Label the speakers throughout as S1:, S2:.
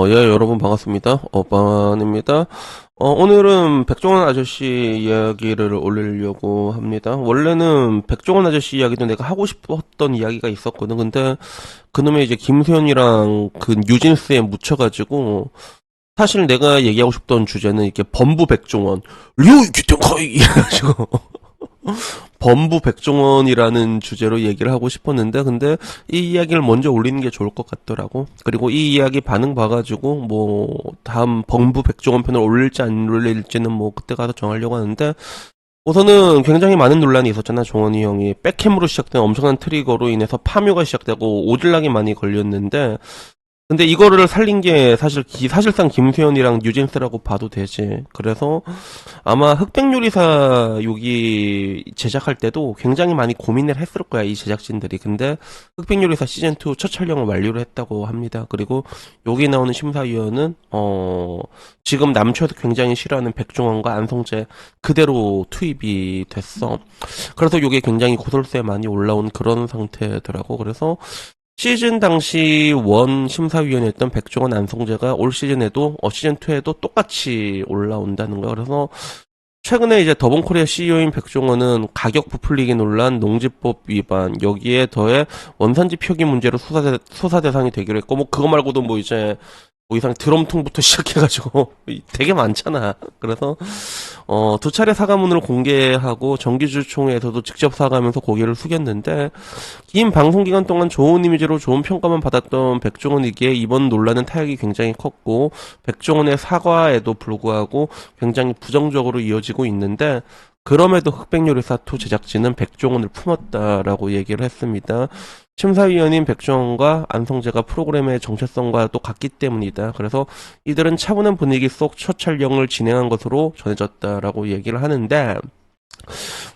S1: 예, 여러분 반갑습니다. 어반입니다. 오늘은 백종원 아저씨 이야기를 올리려고 합니다. 원래는 백종원 아저씨 이야기도 내가 하고 싶었던 이야기가 있었거든. 근데 그놈의 이제 김수현이랑 그 뉴진스에 묻혀가지고 사실 내가 얘기하고 싶던 주제는 이렇게 범부 백종원, 류 규정커이 이래가지고 범부 백종원이라는 주제로 얘기를 하고 싶었는데 근데 이 이야기를 먼저 올리는 게 좋을 것 같더라고. 그리고 이 이야기 반응 봐가지고 뭐 다음 범부 백종원 편을 올릴지 안 올릴지는 뭐 그때 가서 정하려고 하는데 우선은 굉장히 많은 논란이 있었잖아. 종원이 형이 백캠으로 시작된 엄청난 트리거로 인해서 파묘가 시작되고 오질락이 많이 걸렸는데 근데 이거를 살린 게 사실상 김수현이랑 뉴진스라고 봐도 되지. 그래서 아마 흑백요리사 여기 제작할 때도 굉장히 많이 고민을 했을 거야, 이 제작진들이. 근데 흑백요리사 시즌2 첫 촬영을 완료를 했다고 합니다. 그리고 여기 나오는 심사위원은, 지금 남초에서 굉장히 싫어하는 백종원과 안성재 그대로 투입이 됐어. 그래서 이게 굉장히 고설수에 많이 올라온 그런 상태더라고. 그래서 시즌 당시 원 심사위원이었던 백종원 안성재가 올 시즌에도 시즌 2에도 똑같이 올라온다는 거야. 그래서 최근에 이제 더본코리아 CEO인 백종원은 가격 부풀리기 논란, 농지법 위반 여기에 더해 원산지 표기 문제로 수사 대상이 되기로 했고 뭐 그거 말고도 뭐 이제 뭐 이상 드럼통부터 시작해가지고 되게 많잖아. 그래서 두 차례 사과문을 공개하고 정기주총회에서도 직접 사과하면서 고개를 숙였는데 긴 방송 기간 동안 좋은 이미지로 좋은 평가만 받았던 백종원이기에 이번 논란은 타격이 굉장히 컸고 백종원의 사과에도 불구하고 굉장히 부정적으로 이어지고 있는데 그럼에도 흑백요리사2 제작진은 백종원을 품었다라고 얘기를 했습니다. 심사위원인 백종원과 안성재가 프로그램의 정체성과 또 같기 때문이다. 그래서 이들은 차분한 분위기 속 첫 촬영을 진행한 것으로 전해졌다라고 얘기를 하는데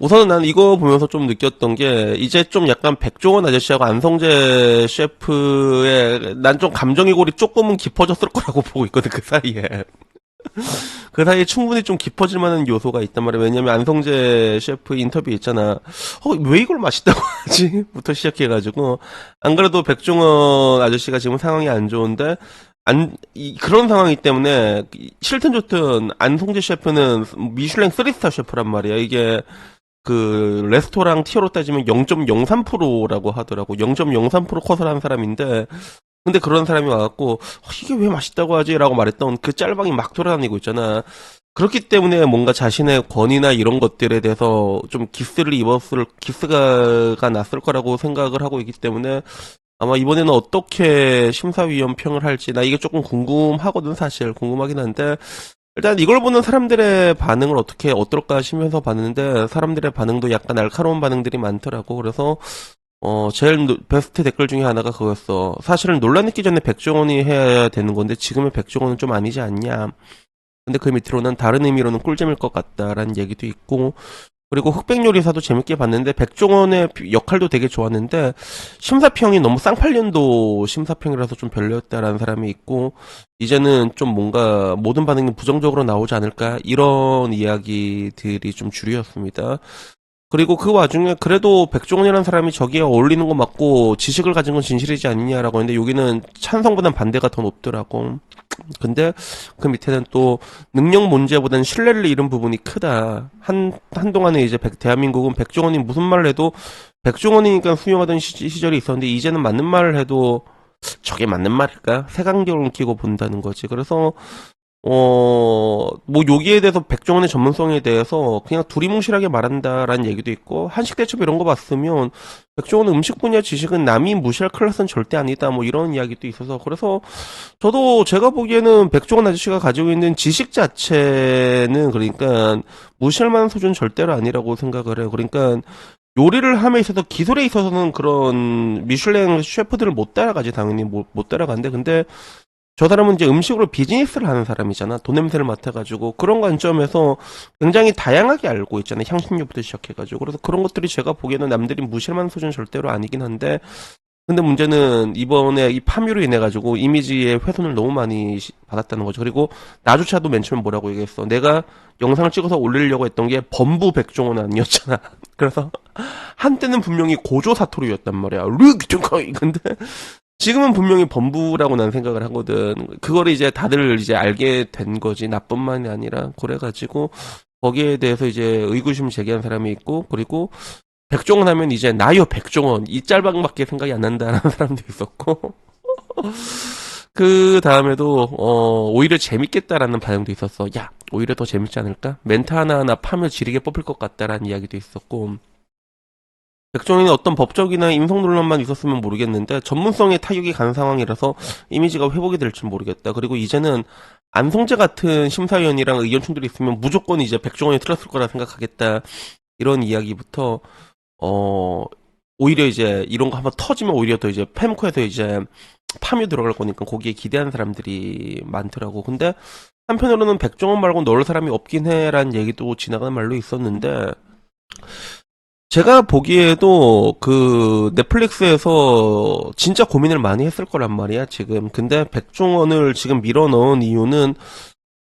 S1: 우선은 난 이거 보면서 좀 느꼈던 게 이제 좀 약간 백종원 아저씨하고 안성재 셰프의 난 좀 감정의 골이 조금은 깊어졌을 거라고 보고 있거든 그 사이에. 그 사이에 충분히 좀 깊어질 만한 요소가 있단 말이야. 왜냐면 안성재 셰프 인터뷰 있잖아. 왜 이걸 맛있다고 하지? 부터 시작해가지고. 안 그래도 백종원 아저씨가 지금 상황이 안 좋은데, 그런 상황이기 때문에, 싫든 좋든, 안성재 셰프는 미슐랭 3스타 셰프란 말이야. 이게, 그, 레스토랑 티어로 따지면 0.03%라고 하더라고. 0.03% 컷을 한 사람인데, 근데 그런 사람이 와갖고 이게 왜 맛있다고 하지? 라고 말했던 그 짤방이 막 돌아다니고 있잖아. 그렇기 때문에 뭔가 자신의 권위나 이런 것들에 대해서 좀 기스가 났을 거라고 생각을 하고 있기 때문에 아마 이번에는 어떻게 심사위원 평을 할지 나 이게 조금 궁금하거든. 사실 궁금하긴 한데 일단 이걸 보는 사람들의 반응을 어떻게 어떨까 싶으면서 봤는데 사람들의 반응도 약간 날카로운 반응들이 많더라고. 그래서 제일 베스트 댓글 중에 하나가 그거였어. 사실은 논란 있기 전에 백종원이 해야 되는 건데 지금의 백종원은 좀 아니지 않냐. 근데 그 밑으로는 다른 의미로는 꿀잼일 것 같다라는 얘기도 있고 그리고 흑백요리사도 재밌게 봤는데 백종원의 역할도 되게 좋았는데 심사평이 너무 쌍팔년도 심사평이라서 좀 별로였다라는 사람이 있고 이제는 좀 뭔가 모든 반응이 부정적으로 나오지 않을까 이런 이야기들이 좀 주류였습니다. 그리고 그 와중에 그래도 백종원이라는 사람이 저기에 어울리는 거 맞고 지식을 가진 건 진실이지 않느냐라고 했는데 여기는 찬성보단 반대가 더 높더라고. 근데 그 밑에는 또 능력 문제보다는 신뢰를 잃은 부분이 크다. 한동안에 이제 대한민국은 백종원이 무슨 말을 해도 백종원이니까 수용하던 시절이 있었는데 이제는 맞는 말을 해도 저게 맞는 말일까? 색안경을 끼고 본다는 거지. 그래서 뭐, 여기에 대해서 백종원의 전문성에 대해서 그냥 두리뭉실하게 말한다라는 얘기도 있고, 한식대첩 이런 거 봤으면, 백종원은 음식 분야 지식은 남이 무시할 클래스는 절대 아니다, 뭐 이런 이야기도 있어서, 그래서, 저도 제가 보기에는 백종원 아저씨가 가지고 있는 지식 자체는, 그러니까, 무시할 만한 수준 절대로 아니라고 생각을 해요. 그러니까, 요리를 함에 있어서 기술에 있어서는 그런 미슐랭 셰프들을 못 따라가지, 당연히 못 따라간대. 근데, 저 사람은 이제 음식으로 비즈니스를 하는 사람이잖아. 돈 냄새를 맡아가지고. 그런 관점에서 굉장히 다양하게 알고 있잖아. 향신료부터 시작해가지고. 그래서 그런 것들이 제가 보기에는 남들이 무시할 만한 수준 절대로 아니긴 한데, 근데 문제는 이번에 이 파묘로 인해가지고 이미지의 훼손을 너무 많이 받았다는 거죠. 그리고 나조차도 맨 처음에 뭐라고 얘기했어. 내가 영상을 찍어서 올리려고 했던 게 범부 백종원 아니었잖아. 그래서 한때는 분명히 고조 사토리였단 말이야. 르기tun카이. 근데 지금은 분명히 범부라고 난 생각을 하거든. 그거를 이제 다들 이제 알게 된 거지. 나뿐만이 아니라. 그래가지고, 거기에 대해서 이제 의구심 제기한 사람이 있고, 그리고 백종원 하면 이제 나요 백종원. 이 짤방밖에 생각이 안 난다라는 사람도 있었고, 그 다음에도, 오히려 재밌겠다라는 반응도 있었어. 야, 오히려 더 재밌지 않을까? 멘트 하나하나 파며 지르게 뽑힐 것 같다라는 이야기도 있었고, 백종원이 어떤 법적이나 인성 논란만 있었으면 모르겠는데 전문성에 타격이 간 상황이라서 이미지가 회복이 될지 모르겠다. 그리고 이제는 안성재 같은 심사위원이랑 의견 충돌이 있으면 무조건 이제 백종원이 틀었을 거라 생각하겠다. 이런 이야기부터 어 오히려 이제 이런 거 한번 터지면 오히려 더 이제 팸코에서 이제 파묘 들어갈 거니까 거기에 기대하는 사람들이 많더라고. 근데 한편으로는 백종원 말고 넣을 사람이 없긴 해라는 얘기도 지나가는 말로 있었는데 제가 보기에도 그 넷플릭스에서 진짜 고민을 많이 했을 거란 말이야, 지금. 근데 백종원을 지금 밀어 넣은 이유는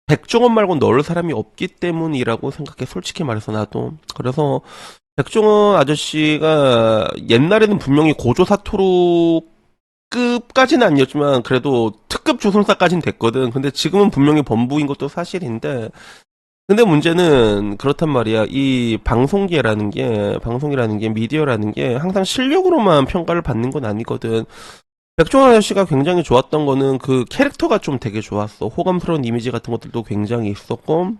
S1: 백종원 말고 넣을 사람이 없기 때문이라고 생각해, 솔직히 말해서 나도. 그래서 백종원 아저씨가 옛날에는 분명히 고조사토루급까지는 아니었지만 그래도 특급 조선사까지는 됐거든. 근데 지금은 분명히 범부인 것도 사실인데 근데 문제는 그렇단 말이야. 이 방송이라는 게, 미디어라는 게 항상 실력으로만 평가를 받는 건 아니거든. 백종원 아저씨가 굉장히 좋았던 거는 그 캐릭터가 좀 되게 좋았어. 호감스러운 이미지 같은 것들도 굉장히 있었고,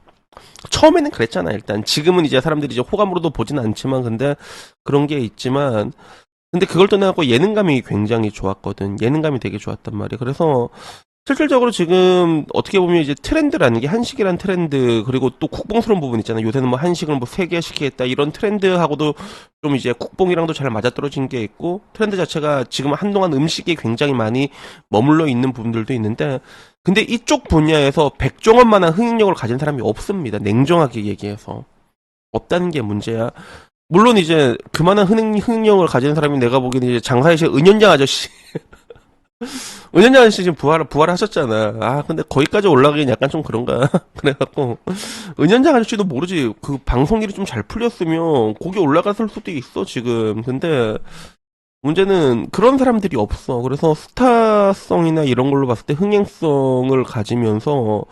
S1: 처음에는 그랬잖아, 일단. 지금은 이제 사람들이 이제 호감으로도 보진 않지만, 근데 그런 게 있지만, 근데 그걸 떠나고 예능감이 굉장히 좋았거든. 예능감이 되게 좋았단 말이야. 그래서 실질적으로 지금 어떻게 보면 이제 트렌드라는 게 한식이란 트렌드 그리고 또 국뽕스러운 부분 있잖아. 요새는 뭐 한식을 뭐 세계 시키겠다 이런 트렌드하고도 좀 이제 국뽕이랑도 잘 맞아떨어진 게 있고 트렌드 자체가 지금 한동안 음식에 굉장히 많이 머물러 있는 부분들도 있는데 근데 이쪽 분야에서 백종원만한 흥행력을 가진 사람이 없습니다. 냉정하게 얘기해서 없다는 게 문제야. 물론 이제 그만한 흥행력을 가진 사람이 내가 보기에는 이제 장사의 은연장 아저씨 은현장 씨 지금 부활하셨잖아. 아, 근데 거기까지 올라가긴 약간 좀 그런가. 그래갖고, 은현장 아저씨도 모르지. 그 방송일이 좀 잘 풀렸으면, 거기 올라갔을 수도 있어, 지금. 근데, 문제는 그런 사람들이 없어. 그래서 스타성이나 이런 걸로 봤을 때 흥행성을 가지면서,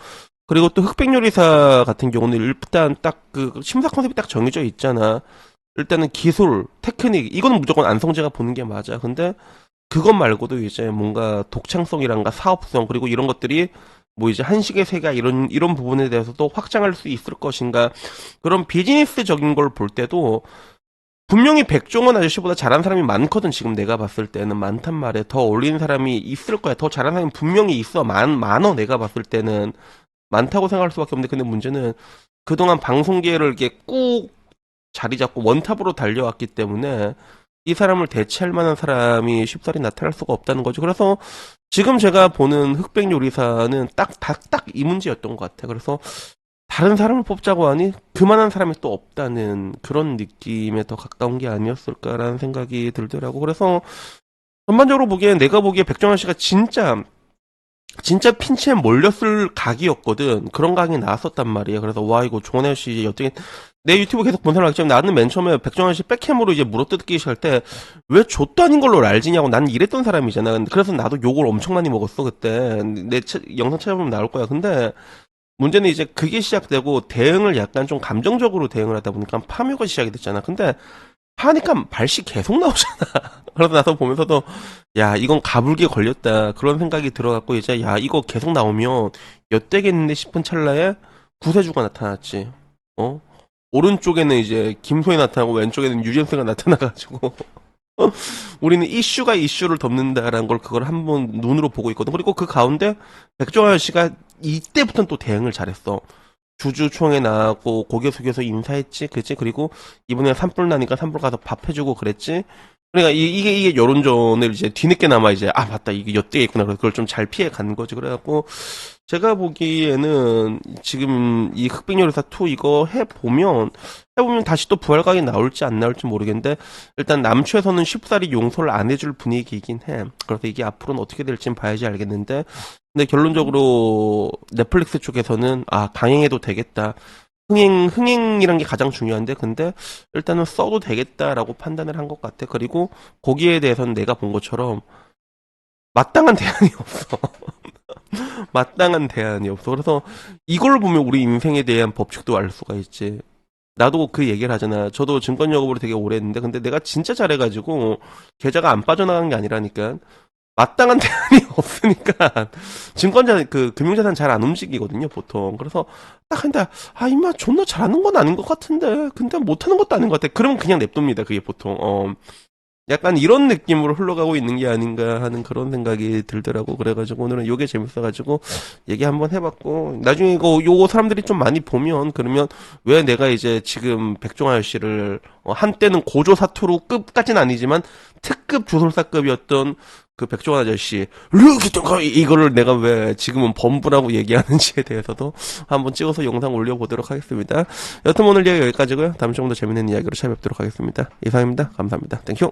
S1: 그리고 또 흑백요리사 같은 경우는 일단 딱 그 심사 컨셉이 딱 정해져 있잖아. 일단은 기술, 테크닉, 이거는 무조건 안성재가 보는 게 맞아. 근데, 그것 말고도 이제 뭔가 독창성이란가 사업성 그리고 이런 것들이 뭐 이제 한식의 세계 이런 부분에 대해서도 확장할 수 있을 것인가 그런 비즈니스적인 걸 볼 때도 분명히 백종원 아저씨보다 잘하는 사람이 많거든 지금 내가 봤을 때는 많단 말이야 더 어울리는 사람이 있을 거야 더 잘하는 사람이 분명히 있어 많어 내가 봤을 때는 많다고 생각할 수밖에 없는데 근데 문제는 그동안 방송계를 이렇게 꾹 자리 잡고 원탑으로 달려왔기 때문에 이 사람을 대체할 만한 사람이 쉽사리 나타날 수가 없다는 거죠. 그래서 지금 제가 보는 흑백 요리사는 딱 이 문제였던 것 같아. 그래서 다른 사람을 뽑자고 하니 그만한 사람이 또 없다는 그런 느낌에 더 가까운 게 아니었을까라는 생각이 들더라고. 그래서 전반적으로 보기엔 내가 보기에 백종원 씨가 진짜 핀치에 몰렸을 각이었거든. 그런 각이 나왔었단 말이야. 그래서 와 이거 조원혜 씨 어떻게 내 유튜브 계속 본 사람 알지만 나는 맨 처음에 백종원 씨 백캠으로 이제 물어뜯기 시작할 때 왜 좆도 아닌 걸로 알지냐고 난 이랬던 사람이잖아. 그래서 나도 욕을 엄청 많이 먹었어 그때. 영상 찾아보면 나올 거야. 근데 문제는 이제 그게 시작되고 대응을 약간 좀 감정적으로 대응을 하다 보니까 파묘가 시작이 됐잖아. 근데 하니까 발씨 계속 나오잖아. 그러고 나서 보면서도 야 이건 가불기에 걸렸다 그런 생각이 들어갖고 이제 야 이거 계속 나오면 엿되겠는데 싶은 찰나에 구세주가 나타났지. 어? 오른쪽에는 이제 김소희 나타나고 왼쪽에는 유재석가 나타나가지고 우리는 이슈가 이슈를 덮는다라는 걸 그걸 한번 눈으로 보고 있거든. 그리고 그 가운데 백종원 씨가 이때부터는 또 대응을 잘했어. 주주총회 나가고 고개 숙여서 인사했지, 그치? 그리고 이번에 산불 나니까 산불 가서 밥 해주고 그랬지. 그러니까 이게 여론전을 이제 뒤늦게나마 이제 아 맞다 이게 엿되겠구나 그래서 그걸 좀 잘 피해 간 거지. 그래갖고 제가 보기에는 지금 이 흑백요리사 2 이거 해보면 다시 또 부활각이 나올지 안 나올지 모르겠는데 일단 남초에서는 쉽사리 용서를 안 해줄 분위기이긴 해. 그래서 이게 앞으로는 어떻게 될진 봐야지 알겠는데 근데 결론적으로 넷플릭스 쪽에서는 아 강행해도 되겠다. 흥행이란 게 가장 중요한데 근데 일단은 써도 되겠다라고 판단을 한 것 같아. 그리고 거기에 대해서는 내가 본 것처럼 마땅한 대안이 없어. 마땅한 대안이 없어. 그래서 이걸 보면 우리 인생에 대한 법칙도 알 수가 있지. 나도 그 얘기를 하잖아. 저도 증권 영업을 되게 오래 했는데, 근데 내가 진짜 잘해가지고, 계좌가 안 빠져나가는 게 아니라니까. 마땅한 대안이 없으니까, 금융자산 잘 안 움직이거든요, 보통. 그래서, 딱 한다, 아, 임마, 존나 잘하는 건 아닌 것 같은데, 근데 못하는 것도 아닌 것 같아. 그러면 그냥 냅둡니다, 그게 보통. 약간 이런 느낌으로 흘러가고 있는 게 아닌가 하는 그런 생각이 들더라고. 그래가지고 오늘은 요게 재밌어가지고 얘기 한번 해봤고, 나중에 요거 사람들이 좀 많이 보면, 그러면 왜 내가 이제 지금 백종원 아저씨를 한때는 고조 사투로 급까진 아니지만 특급 조술사급이었던 그 백종원 아저씨 이거를 내가 왜 지금은 범부라고 얘기하는지에 대해서도 한번 찍어서 영상 올려보도록 하겠습니다. 여튼 오늘 이야기 여기까지고요. 다음 주에 좀 더 재밌는 이야기로 찾아뵙도록 하겠습니다. 이상입니다. 감사합니다. 땡큐.